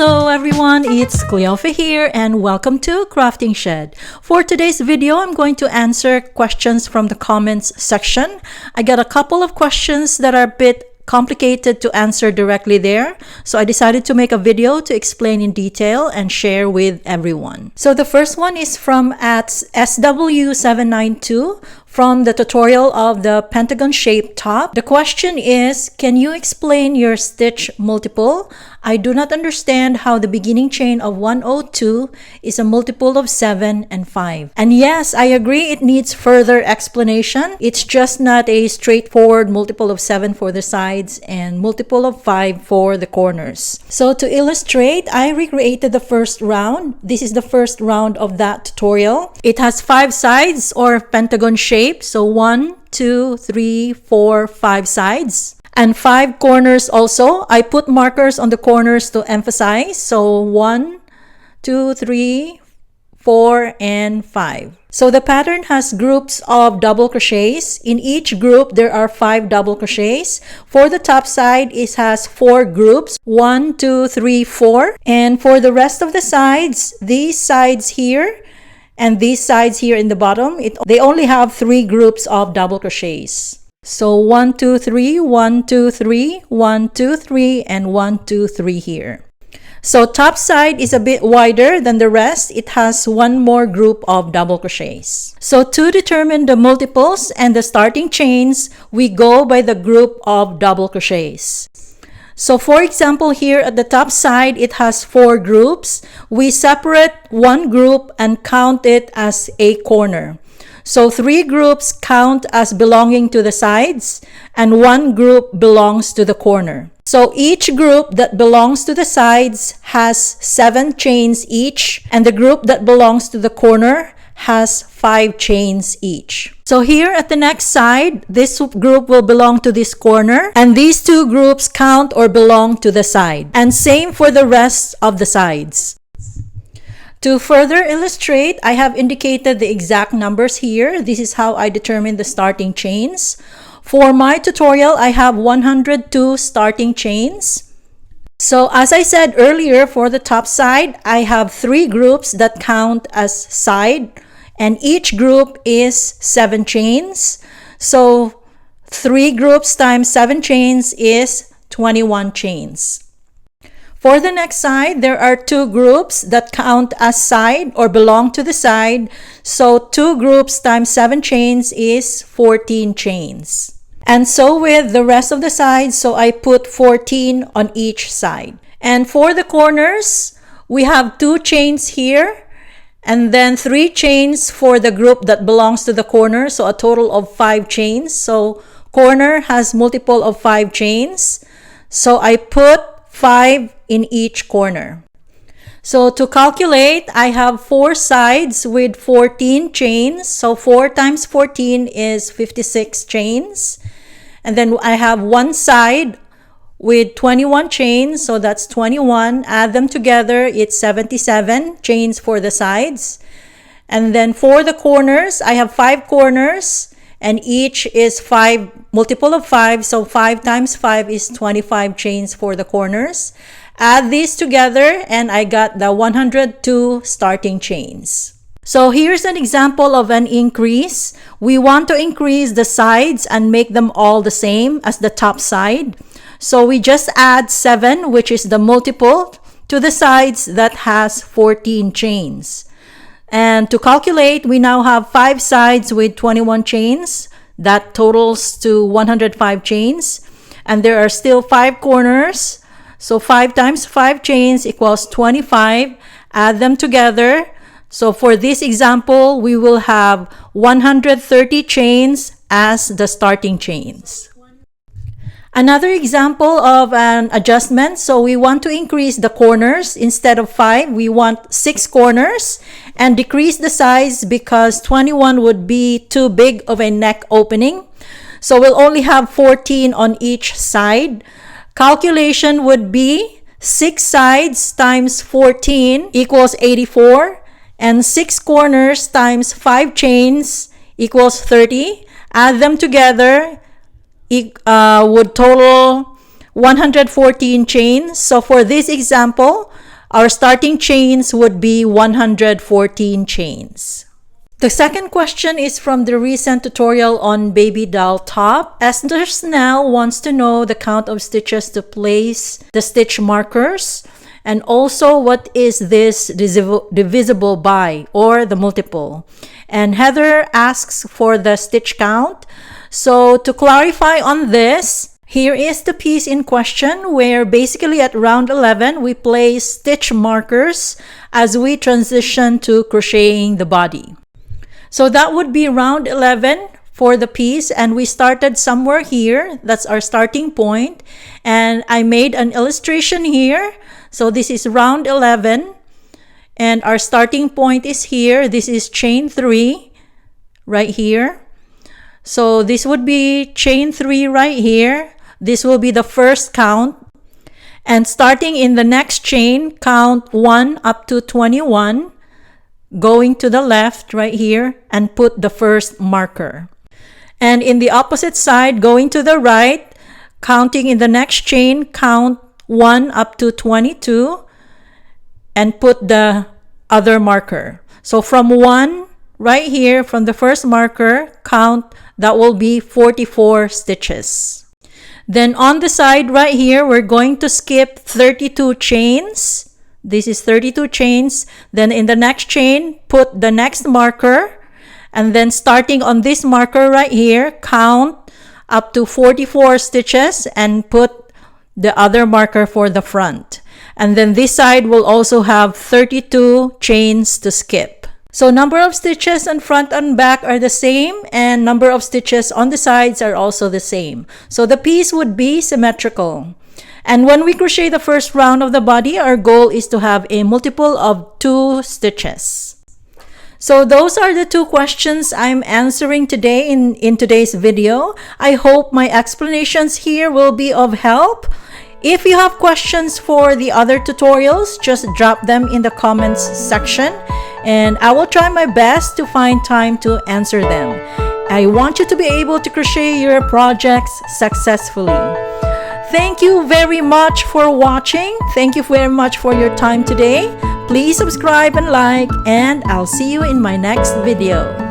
Hello everyone, it's Cleofa here and welcome to Crafting Shed. For today's video, I'm going to answer questions from the comments section. I got a couple of questions that are a bit complicated to answer directly there, so I decided to make a video to explain in detail and share with everyone. So the first one is from SW792 from the tutorial of the Pentagon shaped top. The question is, can you explain your stitch multiple? I do not understand how the beginning chain of 102 is a multiple of 7 and 5. And yes, I agree it needs further explanation. It's just not a straightforward multiple of 7 for the sides and multiple of 5 for the corners. So to illustrate, I recreated the first round. This is the first round of that tutorial. It has 5 sides or pentagon shape. So 1, 2, 3, 4, 5 sides. And 5 corners also. I put markers on the corners to emphasize. So 1, 2, 3, 4, and 5. So the pattern has groups of double crochets. In each group, there are 5 double crochets. For the top side, it has 4 groups. 1, 2, 3, 4. And for the rest of the sides, these sides here and these sides here in the bottom, they only have 3 groups of double crochets. So 1, 2, 3, 1, 2, 3, 1, 2, 3, and 1, 2, 3 here. So top side is a bit wider than the rest. It has 1 more group of double crochets. So to determine the multiples and the starting chains, we go by the group of double crochets. So for example, here at the top side, it has 4 groups. We separate 1 group and count it as a corner. So 3 groups count as belonging to the sides and 1 group belongs to the corner. So each group that belongs to the sides has 7 chains each, and the group that belongs to the corner has 5 chains each. So here at the next side, this group will belong to this corner, and these 2 groups count or belong to the side. And same for the rest of the sides. To further illustrate, I have indicated the exact numbers here. This is how I determine the starting chains. For my tutorial, I have 102 starting chains. So as I said earlier, for the top side, I have 3 groups that count as side, and each group is 7 chains. So 3 groups times 7 chains is 21 chains. For the next side, there are 2 groups that count as side or belong to the side. So 2 groups times 7 chains is 14 chains. And so with the rest of the sides, so I put 14 on each side. And for the corners, we have 2 chains here and then 3 chains for the group that belongs to the corner. So a total of 5 chains. So corner has multiple of 5 chains. So I put 5 in each corner. So to calculate, I have 4 sides with 14 chains. So 4 times 14 is 56 chains. And then I have 1 side with 21 chains. So that's 21. Add them together, it's 77 chains for the sides. And then for the corners, I have 5 corners. And each is 5, multiple of 5. So 5 times 5 is 25 chains for the corners. Add these together and I got the 102 starting chains. So here's an example of an increase. We want to increase the sides and make them all the same as the top side. So we just add 7, which is the multiple, to the sides that has 14 chains. And to calculate, we now have 5 sides with 21 chains. That totals to 105 chains. And there are still 5 corners. So 5 times 5 chains equals 25. Add them together. So for this example, we will have 130 chains as the starting chains. Another example of an adjustment. So we want to increase the corners. Instead of 5, we want 6 corners and decrease the size because 21 would be too big of a neck opening. So we'll only have 14 on each side. Calculation would be 6 sides times 14 equals 84. And 6 corners times 5 chains equals 30. Add them together, would total 114 chains. So for this example, our starting chains would be 114 chains. The second question is from the recent tutorial on Babydoll top. Esther Snell wants to know the count of stitches to place the stitch markers, and also what is this divisible by, or the multiple. And Heather asks for the stitch count. So to clarify on this, here is the piece in question, where basically at round 11 we place stitch markers as we transition to crocheting the body. So that would be round 11 for the piece, and we started somewhere here. That's our starting point, and I made an illustration here. So this is round 11, and our starting point is here. This is chain 3 right here. So this would be chain 3 right here. This will be the first count, and starting in the next chain, count 1 up to 21, going to the left right here and put the first marker. And in the opposite side, going to the right, counting in the next chain, count 1 up to 22 and put the other marker. So from 1 right here, from the first marker, count, that will be 44 stitches. Then on the side right here, we're going to skip 32 chains. This is 32 chains. Then in the next chain, put the next marker, and then starting on this marker right here, count up to 44 stitches and put the other marker for the front. And then this side will also have 32 chains to skip. So number of stitches on front and back are the same, and number of stitches on the sides are also the same. So the piece would be symmetrical. And when we crochet the first round of the body, our goal is to have a multiple of 2 stitches. So those are the 2 questions I'm answering today in today's video. I hope my explanations here will be of help. If you have questions for the other tutorials, just drop them in the comments section, and I will try my best to find time to answer them. I want you to be able to crochet your projects successfully. Thank you very much for watching. Thank you very much for your time today. Please subscribe and like, and I'll see you in my next video.